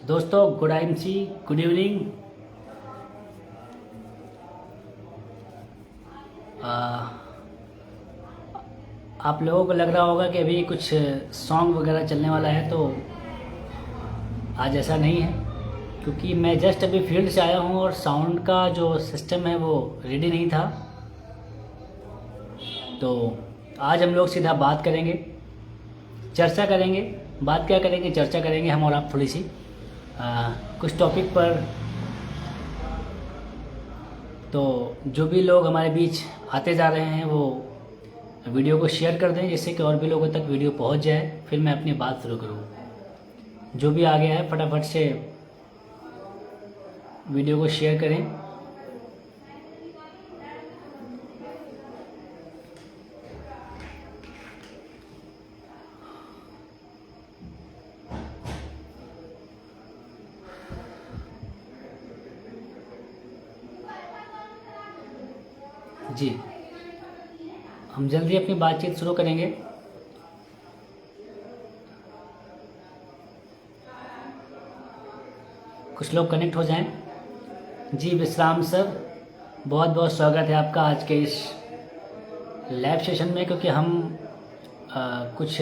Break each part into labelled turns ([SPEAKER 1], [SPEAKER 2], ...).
[SPEAKER 1] दोस्तों good IMC, good evening. आप लोगों को लग रहा होगा कि अभी कुछ सॉन्ग वगैरह चलने वाला है, तो आज ऐसा नहीं है, क्योंकि मैं जस्ट अभी फील्ड से आया हूँ और साउंड का जो सिस्टम है वो रेडी नहीं था। तो आज हम लोग सीधा बात करेंगे, चर्चा करेंगे। बात क्या करेंगे, चर्चा करेंगे हम और आप थोड़ी सी कुछ टॉपिक पर। तो जो भी लोग हमारे बीच आते जा रहे हैं वो वीडियो को शेयर कर दें, जिससे कि और भी लोगों तक वीडियो पहुंच जाए, फिर मैं अपनी बात शुरू करूं। जो भी आ गया है फटाफट से वीडियो को शेयर करें। जी, हम जल्दी अपनी बातचीत शुरू करेंगे। कुछ लोग कनेक्ट हो जाएं। जी विश्राम सर, बहुत बहुत स्वागत है आपका आज के इस लाइव सेशन में, क्योंकि हम कुछ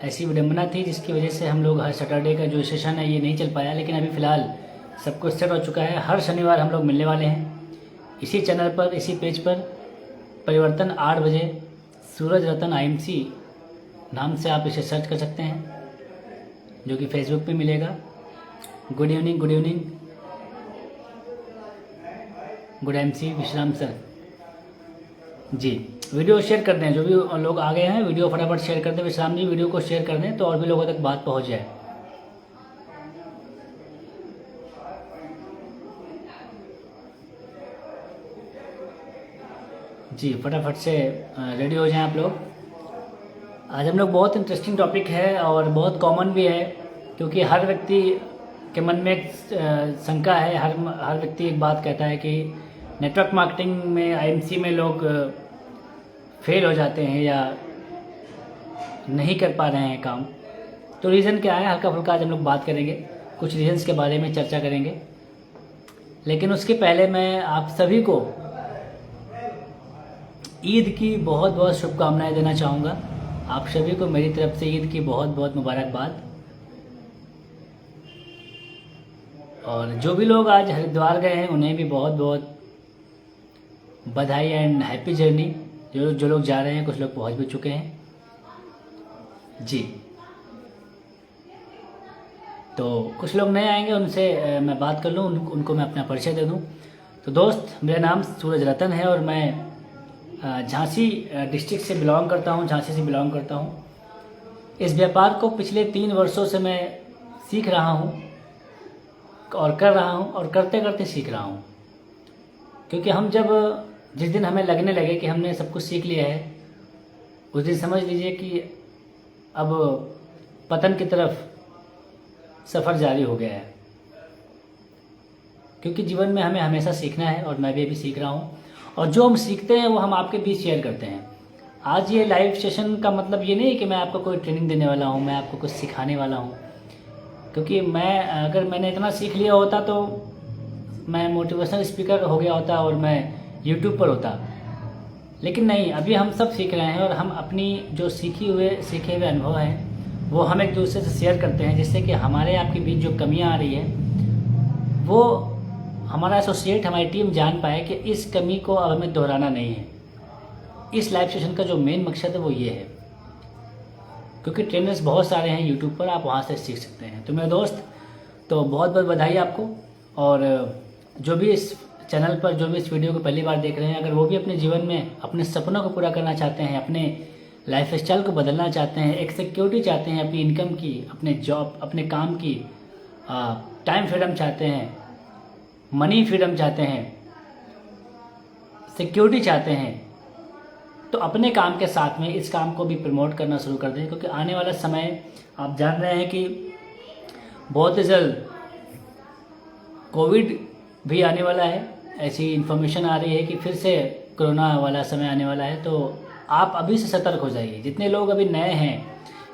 [SPEAKER 1] ऐसी विडंबना थी जिसकी वजह से हम लोग हर सैटरडे का जो सेशन है ये नहीं चल पाया, लेकिन अभी फ़िलहाल सब कुछ सेट हो चुका है। हर शनिवार हम लोग मिलने वाले हैं इसी चैनल पर, इसी पेज पर, परिवर्तन 8 बजे। सूरज रतन आईएमसी नाम से आप इसे सर्च कर सकते हैं, जो कि फेसबुक पे मिलेगा। Good evening, good evening, good IMC विश्राम सर। जी वीडियो शेयर कर दें, जो भी लोग आ गए हैं वीडियो फटाफट शेयर कर दें। विश्राम जी वीडियो को शेयर कर दें तो और भी लोगों तक बात पहुंच जाए। जी फटाफट से रेडी हो जाएं आप लोग। आज हम लोग बहुत इंटरेस्टिंग टॉपिक है और बहुत कॉमन भी है, क्योंकि हर व्यक्ति के मन में एक शंका है। हर व्यक्ति एक बात कहता है कि नेटवर्क मार्केटिंग में, आईएमसी में लोग फेल हो जाते हैं या नहीं कर पा रहे हैं काम। तो रीज़न क्या है, हल्का फुल्का आज हम लोग बात करेंगे, कुछ रीजन्स के बारे में चर्चा करेंगे। लेकिन उसके पहले मैं आप सभी को ईद की बहुत बहुत शुभकामनाएं देना चाहूँगा। आप सभी को मेरी तरफ से ईद की बहुत बहुत मुबारकबाद। और जो भी लोग आज हरिद्वार गए हैं उन्हें भी बहुत बहुत बधाई एंड हैप्पी जर्नी। जो लोग जा रहे हैं, कुछ लोग पहुंच भी चुके हैं। जी तो कुछ लोग नए आएंगे, उनसे मैं बात कर लूँ, उनको मैं अपना परिचय दे दूँ। तो दोस्त, मेरा नाम सूरज रतन है और मैं झांसी डिस्ट्रिक्ट से बिलोंग करता हूँ, झांसी से बिलोंग करता हूँ। इस व्यापार को पिछले 3 वर्षों से मैं सीख रहा हूँ और कर रहा हूँ, और करते करते सीख रहा हूँ। क्योंकि हम जिस दिन हमें लगने लगे कि हमने सब कुछ सीख लिया है, उस दिन समझ लीजिए कि अब पतन की तरफ सफ़र जारी हो गया है। क्योंकि जीवन में हमें हमेशा सीखना है और मैं भी अभी सीख रहा हूँ, और जो हम सीखते हैं वो हम आपके बीच शेयर करते हैं। आज ये लाइव सेशन का मतलब ये नहीं कि मैं आपको कोई ट्रेनिंग देने वाला हूँ, मैं आपको कुछ सिखाने वाला हूँ। क्योंकि अगर मैंने इतना सीख लिया होता तो मैं मोटिवेशनल स्पीकर हो गया होता और मैं यूट्यूब पर होता। लेकिन नहीं, अभी हम सब सीख रहे हैं और हम अपनी जो सीखे हुए अनुभव हैं वो हम एक दूसरे से शेयर करते हैं, जिससे कि हमारे आपके बीच जो कमियां आ रही है वो हमारा एसोसिएट, हमारी टीम जान पाए कि इस कमी को अब हमें दोहराना नहीं है। इस लाइव सेशन का जो मेन मकसद है वो ये है, क्योंकि ट्रेनर्स बहुत सारे हैं यूट्यूब पर, आप वहाँ से सीख सकते हैं। तो मेरे दोस्त, तो बहुत बहुत बधाई आपको। और जो भी इस चैनल पर जो भी इस वीडियो को पहली बार देख रहे हैं, अगर वो भी अपने जीवन में अपने सपनों को पूरा करना चाहते हैं, अपने लाइफ स्टाइल को बदलना चाहते हैं, एक सिक्योरिटी चाहते हैं अपनी इनकम की, अपने जॉब, अपने काम की, टाइम फ्रीडम चाहते हैं, मनी फ्रीडम चाहते हैं, सिक्योरिटी चाहते हैं, तो अपने काम के साथ में इस काम को भी प्रमोट करना शुरू कर दें, क्योंकि आने वाला समय आप जान रहे हैं कि बहुत ही जल्द कोविड भी आने वाला है। ऐसी इन्फॉर्मेशन आ रही है कि फिर से कोरोना वाला समय आने वाला है। तो आप अभी से सतर्क हो जाइए। जितने लोग अभी नए हैं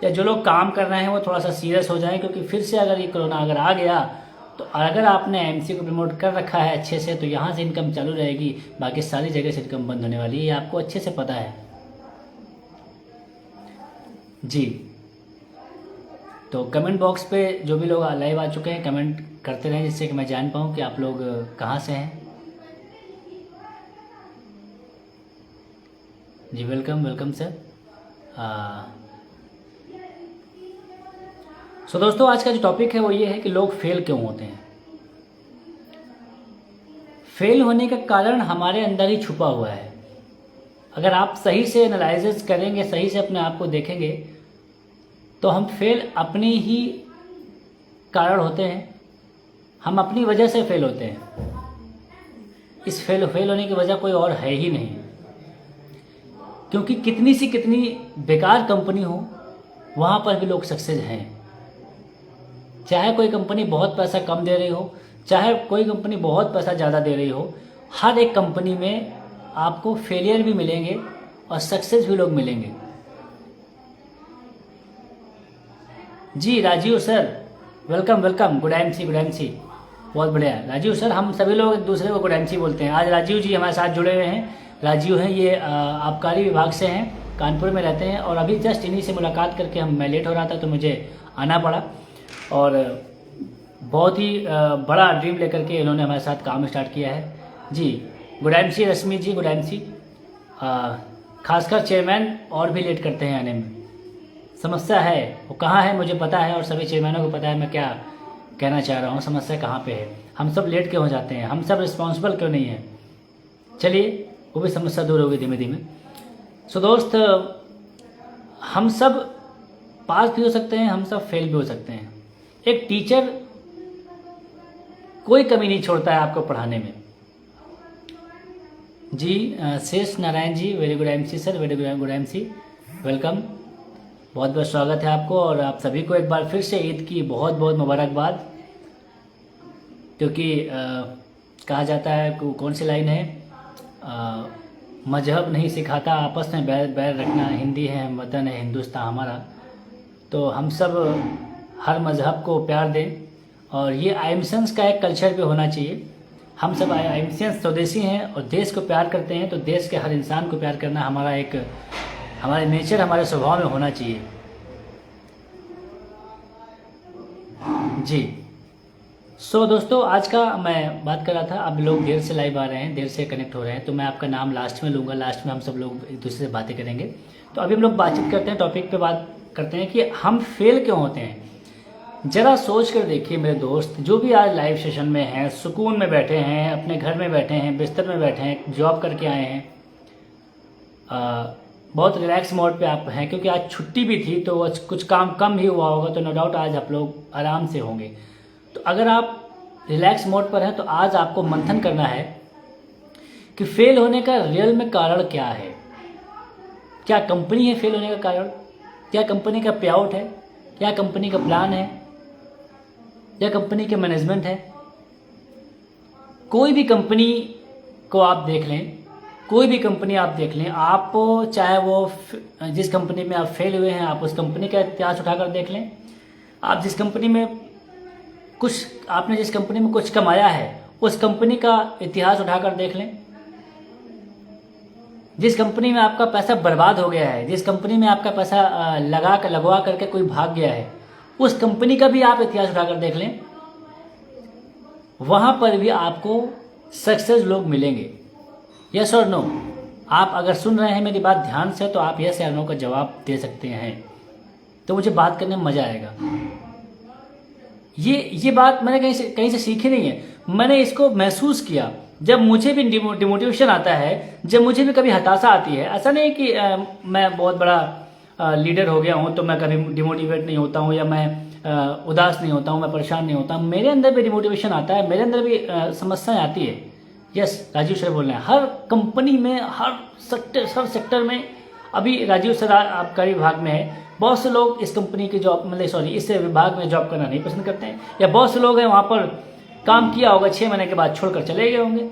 [SPEAKER 1] या जो लोग काम कर रहे हैं वो थोड़ा सा सीरियस हो जाएं, क्योंकि फिर से अगर ये कोरोना अगर आ गया तो अगर आपने एमसी को प्रमोट कर रखा है अच्छे से, तो यहाँ से इनकम चालू रहेगी, बाकी सारी जगह से इनकम बंद होने वाली है, ये आपको अच्छे से पता है जी। तो कमेंट बॉक्स पे जो भी लोग लाइव आ चुके हैं कमेंट करते रहें, जिससे कि मैं जान पाऊँ कि आप लोग कहाँ से हैं। जी वेलकम वेलकम सर। सो दोस्तों, आज का जो टॉपिक है वो ये है कि लोग फेल क्यों होते हैं। फेल होने का कारण हमारे अंदर ही छुपा हुआ है। अगर आप सही से एनालिसिस करेंगे, सही से अपने आप को देखेंगे, तो हम फेल अपने ही कारण होते हैं, हम अपनी वजह से फेल होते हैं। इस फेल होने की वजह कोई और है ही नहीं, क्योंकि कितनी सी कितनी बेकार कंपनी हो वहाँ पर भी लोग सक्सेस हैं। चाहे कोई कंपनी बहुत पैसा कम दे रही हो, चाहे कोई कंपनी बहुत पैसा ज़्यादा दे रही हो, हर एक कंपनी में आपको फेलियर भी मिलेंगे और सक्सेस भी लोग मिलेंगे। जी Rajiv sir welcome welcome, good MC good MC, बहुत बढ़िया राजीव सर। हम सभी लोग एक दूसरे को गुड एमसी बोलते हैं। आज राजीव जी हमारे साथ जुड़े हुए हैं। राजीव हैं, ये आबकारी विभाग से हैं, कानपुर में रहते हैं, और अभी जस्ट इन्हीं से मुलाकात करके मैं लेट हो रहा था तो मुझे आना पड़ा, और बहुत ही बड़ा ड्रीम लेकर के इन्होंने हमारे साथ काम स्टार्ट किया है। जी गुड एमसी रश्मि जी, गुड एमसी। खासकर चेयरमैन और भी लेट करते हैं आने में। समस्या है वो कहाँ है मुझे पता है, और सभी चेयरमैनों को पता है मैं क्या कहना चाह रहा हूँ। समस्या कहाँ पे है, हम सब लेट क्यों हो जाते हैं, हम सब रिस्पॉन्सिबल क्यों नहीं हैं। चलिए वो भी समस्या दूर होगी धीमे धीमे। सो दोस्त, हम सब पास भी हो सकते हैं, हम सब फेल भी हो सकते हैं। एक टीचर कोई कमी नहीं छोड़ता है आपको पढ़ाने में। जी Shesh Narayan ji, very good MC sir, very good MC, welcome, बहुत बहुत स्वागत है आपको। और आप सभी को एक बार फिर से ईद की बहुत बहुत मुबारकबाद, क्योंकि कहा जाता है कौन सी लाइन है, मजहब नहीं सिखाता आपस में बैर रखना, हिंदी है हम वतन है हिंदुस्तान हमारा। तो हम सब हर मज़हब को प्यार दें, और ये आइमसन्स का एक कल्चर भी होना चाहिए। हम सब आइमसन्स स्वदेशी हैं और देश को प्यार करते हैं, तो देश के हर इंसान को प्यार करना हमारा एक हमारे नेचर, हमारे स्वभाव में होना चाहिए जी। सो दोस्तों, आज का मैं बात कर रहा था, अब लोग देर से लाइव आ रहे हैं, देर से कनेक्ट हो रहे हैं, तो मैं आपका नाम लास्ट में लूँगा, लास्ट में हम सब लोग एक दूसरे से बातें करेंगे। तो अभी हम लोग बातचीत करते हैं, टॉपिक पे बात करते हैं कि हम फेल क्यों होते हैं। ज़रा सोच कर देखिए मेरे दोस्त, जो भी आज लाइव सेशन में हैं, सुकून में बैठे हैं, अपने घर में बैठे हैं, बिस्तर में बैठे हैं, जॉब करके आए हैं, बहुत रिलैक्स मोड पे आप हैं, क्योंकि आज छुट्टी भी थी तो कुछ काम कम ही हुआ होगा, तो नो डाउट आज आप लोग आराम से होंगे। तो अगर आप रिलैक्स मोड पर हैं तो आज आपको मंथन करना है कि फेल होने का रियल में कारण क्या है। क्या कंपनी है फेल होने का कारण, क्या कंपनी का पे आउट है, क्या कंपनी का प्लान है, या कंपनी के मैनेजमेंट है। कोई भी कंपनी को आप देख लें, कोई भी कंपनी आप देख लें, आप चाहे वो जिस कंपनी में आप फेल हुए हैं, आप उस कंपनी का इतिहास उठाकर देख लें। आप जिस कंपनी में आपने जिस कंपनी में कुछ कमाया है, उस कंपनी का इतिहास उठाकर देख लें। जिस कंपनी में आपका पैसा बर्बाद हो गया है, जिस कंपनी में आपका पैसा लगवा करके कोई भाग गया है, उस कंपनी का भी आप इतिहास उठाकर देख लें। वहां पर भी आपको सक्सेस लोग मिलेंगे। यस और नो? आप अगर सुन रहे हैं मेरी बात ध्यान से, तो आप यस या नो का जवाब दे सकते हैं, तो मुझे बात करने में मजा आएगा। ये बात मैंने कहीं से सीखी नहीं है, मैंने इसको महसूस किया। जब मुझे भी डिमोटिवेशन आता है, जब मुझे भी कभी हताशा आती है, ऐसा नहीं कि मैं बहुत बड़ा लीडर हो गया हूँ तो मैं कभी डिमोटिवेट नहीं होता हूँ या मैं उदास नहीं होता हूँ, मैं परेशान नहीं होता हूँ। मेरे अंदर भी डिमोटिवेशन आता है, मेरे अंदर भी समस्याएं आती है। यस, राजीव सर बोल रहे हैं। हर कंपनी में, हर सेक्टर में, अभी राजीव सर आबकारी विभाग में है, बहुत से लोग इस कंपनी की जॉब, मतलब सॉरी, इस विभाग में जॉब करना नहीं पसंद करते हैं, या बहुत से लोग हैं वहाँ पर काम किया होगा, 6 महीने के बाद छोड़कर चले गए होंगे।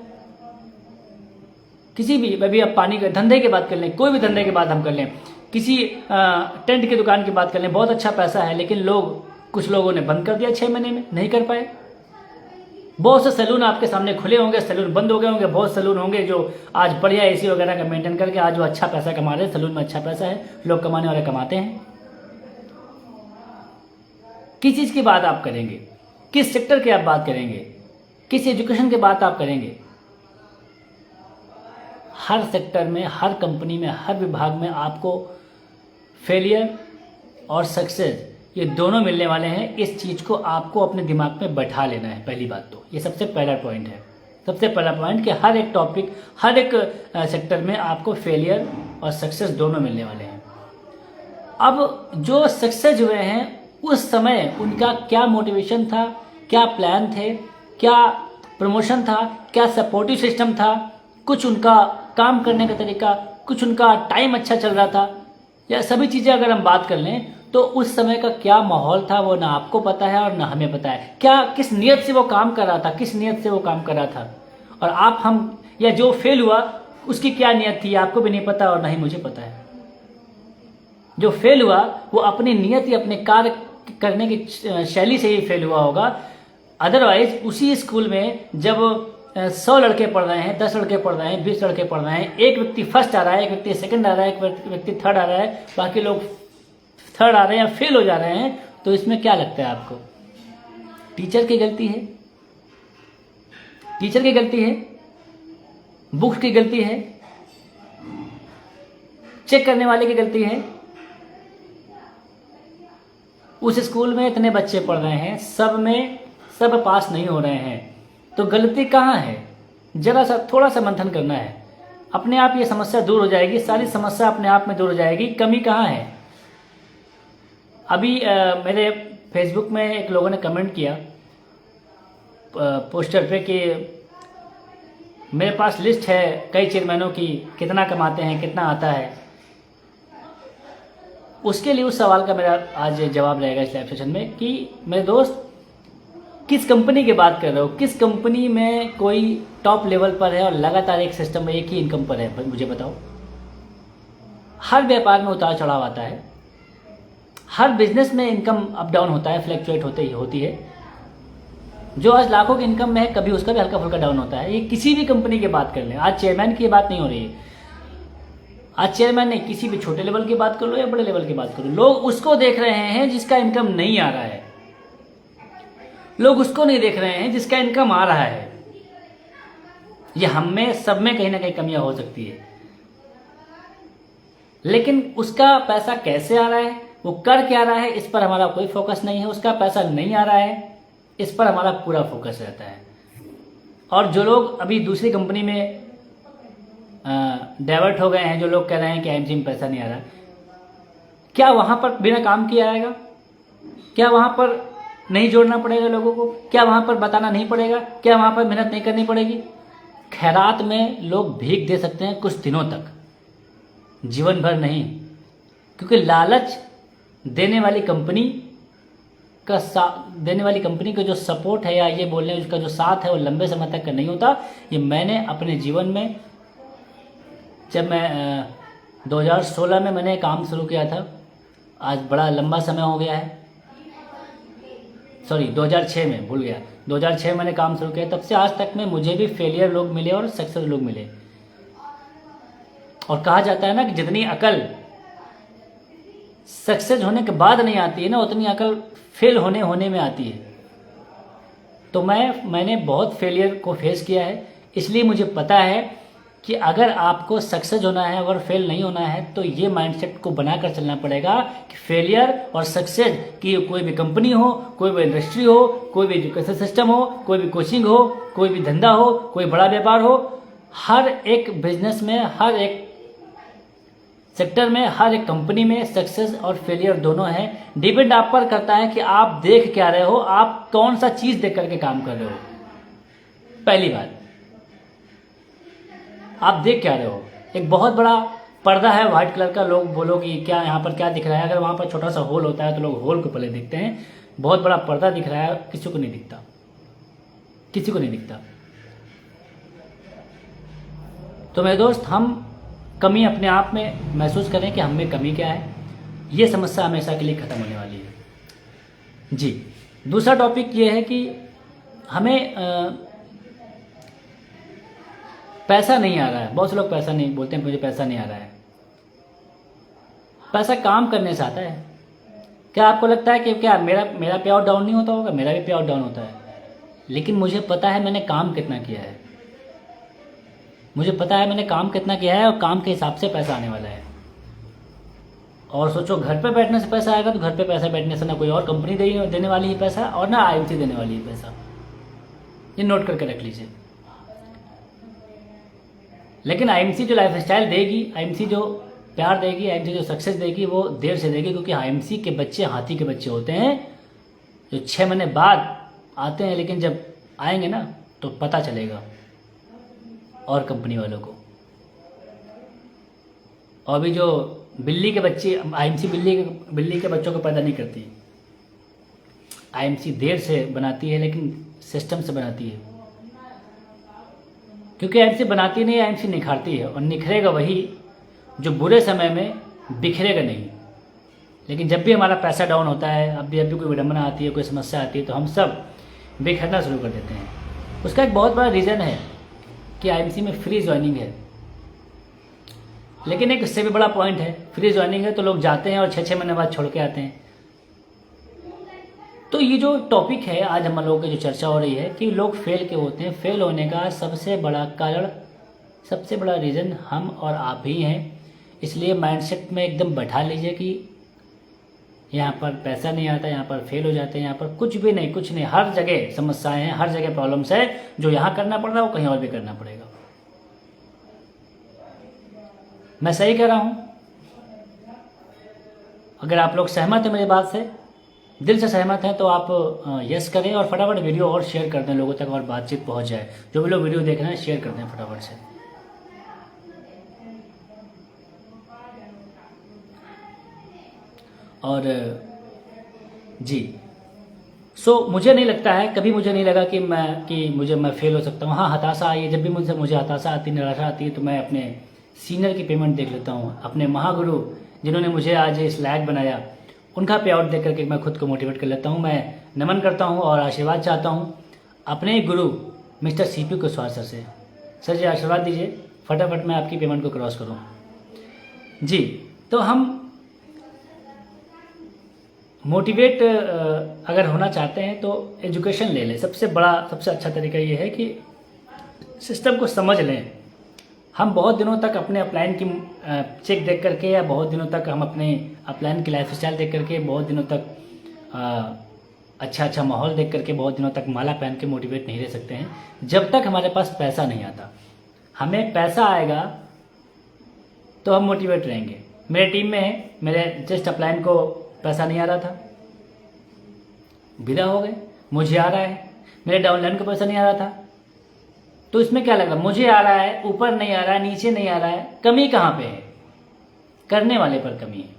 [SPEAKER 1] किसी भी, अभी आप पानी के धंधे की बात कर लें, कोई भी धंधे की बात हम कर लें, किसी टेंट की दुकान की बात कर लें, बहुत अच्छा पैसा है, लेकिन कुछ लोगों ने बंद कर दिया 6 महीने में, नहीं कर पाए। बहुत से सैलून आपके सामने खुले होंगे, सैलून बंद हो गए होंगे। बहुत सैलून होंगे जो आज बढ़िया एसी वगैरह का मेंटेन करके आज वो अच्छा पैसा कमा रहे हैं। सैलून में अच्छा पैसा है, लोग कमाने वाले कमाते हैं। किस चीज़ की बात आप करेंगे, किस सेक्टर की आप बात करेंगे, किस एजुकेशन की बात आप करेंगे? हर सेक्टर में, हर कंपनी में, हर विभाग में आपको फेलियर और सक्सेस, ये दोनों मिलने वाले हैं। इस चीज़ को आपको अपने दिमाग में बैठा लेना है। पहली बात तो ये सबसे पहला पॉइंट है, सबसे पहला पॉइंट कि हर एक टॉपिक, हर एक सेक्टर में आपको फेलियर और सक्सेस दोनों मिलने वाले हैं। अब जो सक्सेस हुए हैं, उस समय उनका क्या मोटिवेशन था, क्या प्लान थे, क्या प्रमोशन था, क्या सपोर्टिव सिस्टम था, कुछ उनका काम करने का तरीका, कुछ उनका टाइम अच्छा चल रहा था, या सभी चीज़ें अगर हम बात कर लें तो उस समय का क्या माहौल था वो ना आपको पता है और ना हमें पता है। क्या, किस नियत से वो काम कर रहा था, किस नियत से वो काम कर रहा था, और या जो फेल हुआ उसकी क्या नियत थी, आपको भी नहीं पता और ना ही मुझे पता है। जो फेल हुआ वो अपनी नियत या अपने कार्य करने की शैली से ही फेल हुआ होगा। अदरवाइज उसी स्कूल में जब 100 लड़के पढ़ रहे हैं, 10 लड़के पढ़ रहे हैं, 20 लड़के पढ़ रहे हैं, एक व्यक्ति फर्स्ट आ रहा है, एक व्यक्ति सेकंड आ रहा है, एक व्यक्ति थर्ड आ रहा है, बाकी लोग थर्ड आ रहे हैं या फेल हो जा रहे हैं, तो इसमें क्या लगता है आपको? टीचर की गलती है? टीचर की गलती है? बुक्स की गलती है? चेक करने वाले की गलती है? उस स्कूल में इतने बच्चे पढ़ रहे हैं, सब पास नहीं हो रहे हैं, तो गलती कहाँ है? जरा सा, थोड़ा सा मंथन करना है, अपने आप ये समस्या दूर हो जाएगी। सारी समस्या अपने आप में दूर हो जाएगी। कमी कहाँ है? अभी मेरे फेसबुक में एक लोगों ने कमेंट किया पोस्टर पे कि मेरे पास लिस्ट है कई चेयरमैनों की, कितना कमाते हैं, कितना आता है। उसके लिए उस सवाल का मेरा आज जवाब रहेगा इस लाइव सेशन में कि मेरे दोस्त, किस कंपनी की बात कर रहे हो? किस कंपनी में कोई टॉप लेवल पर है और लगातार एक सिस्टम में एक ही इनकम पर है? मुझे बताओ। हर व्यापार में उतार चढ़ाव आता है, हर बिजनेस में इनकम अप डाउन होता है, फ्लैक्चुएट होती है। जो आज लाखों की इनकम में है, कभी उसका भी हल्का फुल्का डाउन होता है। ये किसी भी कंपनी की बात कर लें, आज चेयरमैन की बात नहीं हो रही है, आज चेयरमैन नहीं, किसी भी छोटे लेवल की बात कर लो या बड़े लेवल की बात करो, लोग उसको देख रहे हैं जिसका इनकम नहीं आ रहा है। लोग उसको नहीं देख रहे हैं जिसका इनकम आ रहा है। ये हम में, सब में कहीं ना कहीं कमियां हो सकती है, लेकिन उसका पैसा कैसे आ रहा है, वो कर क्या रहा है, इस पर हमारा कोई फोकस नहीं है। उसका पैसा नहीं आ रहा है, इस पर हमारा पूरा फोकस रहता है। और जो लोग अभी दूसरी कंपनी में डाइवर्ट हो गए हैं, जो लोग कह रहे हैं कि आईएमसी में पैसा नहीं आ रहा, क्या वहां पर बिना काम किए आएगा? क्या वहां पर नहीं जोड़ना पड़ेगा लोगों को? क्या वहां पर बताना नहीं पड़ेगा? क्या वहां पर मेहनत नहीं करनी पड़ेगी? खैरात में लोग भीख दे सकते हैं कुछ दिनों तक, जीवन भर नहीं, क्योंकि लालच देने वाली कंपनी का जो सपोर्ट है, या ये बोलने उसका जो साथ है, वो लंबे समय तक का नहीं होता। ये मैंने अपने जीवन में, जब मैं 2016 में मैंने काम शुरू किया था, आज बड़ा लंबा समय हो गया है, सॉरी 2006 में, भूल गया, 2006 में मैंने काम शुरू किया, तब से आज तक में मुझे भी फेलियर लोग मिले और सक्सेस लोग मिले। और कहा जाता है ना कि जितनी अकल सक्सेस होने के बाद नहीं आती है ना, उतनी अकल फेल होने में आती है। तो मैंने बहुत फेलियर को फेस किया है, इसलिए मुझे पता है कि अगर आपको सक्सेस होना है और फेल नहीं होना है तो ये माइंडसेट को बनाकर चलना पड़ेगा कि फेलियर और सक्सेस की कोई भी कंपनी हो, कोई भी इंडस्ट्री हो, कोई भी एजुकेशन सिस्टम हो, कोई भी कोचिंग हो, कोई भी धंधा हो, कोई बड़ा व्यापार हो, हर एक बिजनेस में, हर एक सेक्टर में, हर एक कंपनी में सक्सेस और फेलियर दोनों हैं। डिपेंड आप पर करता है कि आप देख क्या रहे हो, आप कौन सा चीज देख करके काम कर रहे हो। पहली बात, आप देख क्या रहे हो। एक बहुत बड़ा पर्दा है व्हाइट कलर का, लोग बोलो कि क्या यहाँ पर क्या दिख रहा है, अगर वहां पर छोटा सा होल होता है तो लोग होल को पहले देखते हैं। बहुत बड़ा पर्दा दिख रहा है, किसी को नहीं दिखता, किसी को नहीं दिखता। तो मेरे दोस्त, हम कमी अपने आप में महसूस करें कि हम में कमी क्या है, ये समस्या हमेशा के लिए खत्म होने वाली है जी। दूसरा टॉपिक ये है कि हमें पैसा नहीं आ रहा है। बहुत से लोग पैसा नहीं बोलते हैं, मुझे पैसा नहीं आ रहा है। पैसा काम करने से आता है। क्या आपको लगता है कि क्या मेरा पे आउट डाउन नहीं होता होगा? मेरा भी पे आउट डाउन होता है, लेकिन मुझे पता है मैंने काम कितना किया है, मुझे पता है मैंने काम कितना किया है और काम के हिसाब से पैसा आने वाला है। और सोचो, घर पे बैठने से पैसा आएगा तो घर पे पैसा बैठने से ना कोई और कंपनी देने वाली है पैसा और ना आईएमसी देने वाली है पैसा। ये नोट करके रख लीजिए। लेकिन आईएमसी जो लाइफस्टाइल देगी, आईएमसी जो प्यार देगी, आईएमसी जो सक्सेस देगी, वो देर से देगी, क्योंकि आईएमसी के बच्चे हाथी के बच्चे होते हैं जो 6 महीने बाद आते हैं, लेकिन जब आएंगे ना तो पता चलेगा और कंपनी वालों को। और भी जो बिल्ली के बच्चे, आईएमसी बिल्ली के बच्चों को पैदा नहीं करती, आईएमसी देर से बनाती है लेकिन सिस्टम से बनाती है, क्योंकि आईएमसी बनाती नहीं, आईएमसी निखारती है। और निखरेगा वही जो बुरे समय में बिखरेगा नहीं। लेकिन जब भी हमारा पैसा डाउन होता है, अब भी कोई विडंबना आती है, कोई समस्या आती है, तो हम सब बिखरना शुरू कर देते हैं। उसका एक बहुत बड़ा रीज़न है कि आईएमसी में फ्री ज्वाइनिंग है। लेकिन एक इससे भी बड़ा पॉइंट है, फ्री ज्वाइनिंग है तो लोग जाते हैं और 6-6 महीने बाद छोड़ के आते हैं। तो ये जो टॉपिक है आज हम लोगों की जो चर्चा हो रही है कि लोग फेल क्यों होते हैं, फेल होने का सबसे बड़ा कारण, सबसे बड़ा रीज़न हम और आप ही हैं। इसलिए माइंडसेट में एकदम बैठा लीजिए कि यहाँ पर पैसा नहीं आता, यहाँ पर फेल हो जाते हैं, यहाँ पर कुछ भी नहीं, कुछ नहीं, हर जगह समस्याएं हैं, हर जगह प्रॉब्लम्स है। जो यहाँ करना पड़ रहा है वो कहीं और भी करना पड़ेगा। मैं सही कह रहा हूँ? अगर आप लोग सहमत हैं मेरी बात से, दिल से सहमत हैं, तो आप यस करें और फटाफट वीडियो और शेयर कर दें लोगों तक और बातचीत पहुँच जाए। जो भी लोग वीडियो देख रहे हैं शेयर कर दें फटाफट से। और जी, मुझे नहीं लगता है, कभी मुझे नहीं लगा कि मैं फेल हो सकता हूँ। हाँ, हताशा आई है, जब भी मुझे हताशा आती, निराशा आती है, तो मैं अपने सीनियर की पेमेंट देख लेता हूँ, अपने महागुरु जिन्होंने मुझे आज इस लायक बनाया, उनका पे आउट देख करके मैं खुद को मोटिवेट कर लेता हूँ। मैं नमन करता हूँ और आशीर्वाद चाहता हूँ अपने गुरु मिस्टर सीपी कुशवाहा सर से। सर जी आशीर्वाद दीजिए, फटाफट मैं आपकी पेमेंट को क्रॉस करूँ जी। तो हम मोटिवेट अगर होना चाहते हैं तो एजुकेशन ले लें। सबसे अच्छा तरीका ये है कि सिस्टम को समझ लें। हम बहुत दिनों तक अपने अपलाइन की चेक देख करके, या बहुत दिनों तक हम अपने अपलाइन की लाइफस्टाइल देख करके, बहुत दिनों तक अच्छा माहौल देख करके, बहुत दिनों तक माला पहन के मोटिवेट नहीं रह सकते हैं जब तक हमारे पास पैसा नहीं आता। हमें पैसा आएगा तो हम मोटिवेट रहेंगे। मेरे टीम में है, मेरे जस्ट अपलाइन को पैसा नहीं आ रहा था, विदा हो गए। मुझे आ रहा है, मेरे डाउनलाइन को पैसा नहीं आ रहा था, तो इसमें क्या लगा, मुझे आ रहा है, ऊपर नहीं आ रहा है, नीचे नहीं आ रहा है। कमी कहाँ पे है? करने वाले पर कमी है,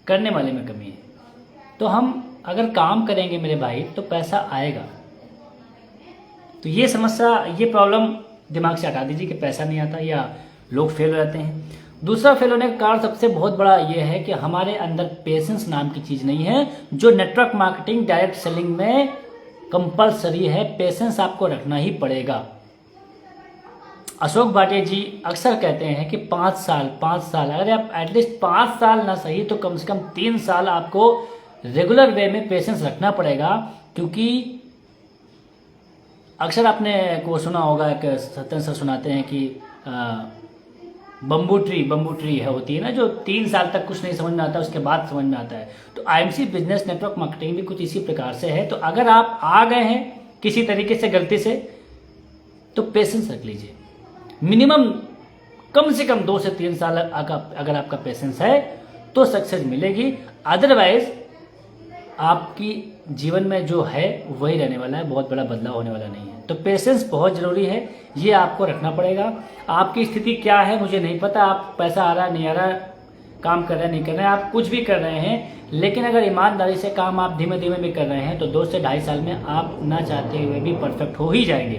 [SPEAKER 1] करने वाले में कमी है। तो हम अगर काम करेंगे मेरे भाई तो पैसा आएगा। तो ये समस्या, ये प्रॉब्लम दिमाग से हटा दीजिए कि पैसा नहीं आता या लोग फेल हो जाते हैं। दूसरा फेल होने का कारण सबसे बहुत बड़ा ये है कि हमारे अंदर पेशेंस नाम की चीज़ नहीं है, जो नेटवर्क मार्केटिंग, डायरेक्ट सेलिंग में कंपलसरी है। पेशेंस आपको रखना ही पड़ेगा। अशोक भाटिया जी अक्सर कहते हैं कि 5 साल, अगर आप एटलीस्ट 5 साल ना सही तो कम से कम 3 साल आपको रेगुलर वे में पेशेंस रखना पड़ेगा, क्योंकि अक्सर आपने को सुना होगा कि सत्यन सर सुनाते हैं कि बम्बू ट्री है होती है ना, जो 3 साल तक कुछ नहीं समझ में आता, उसके बाद समझ में आता है। तो आईएमसी बिजनेस नेटवर्क मार्केटिंग भी कुछ इसी प्रकार से है। तो अगर आप आ गए हैं किसी तरीके से गलती से, तो पेशेंस रख लीजिए। मिनिमम कम से कम 2 से 3 साल अगर आपका पेशेंस है तो सक्सेस मिलेगी। अदरवाइज आपकी जीवन में जो है वही रहने वाला है, बहुत बड़ा बदलाव होने वाला नहीं है। तो पेशेंस बहुत ज़रूरी है, ये आपको रखना पड़ेगा। आपकी स्थिति क्या है मुझे नहीं पता, आप पैसा आ रहा नहीं आ रहा, काम कर रहे नहीं कर रहे हैं, आप कुछ भी कर रहे हैं, लेकिन अगर ईमानदारी से काम आप धीमे धीमे भी कर रहे हैं तो 2 से 2.5 साल में आप ना चाहते हुए भी परफेक्ट हो ही जाएंगे।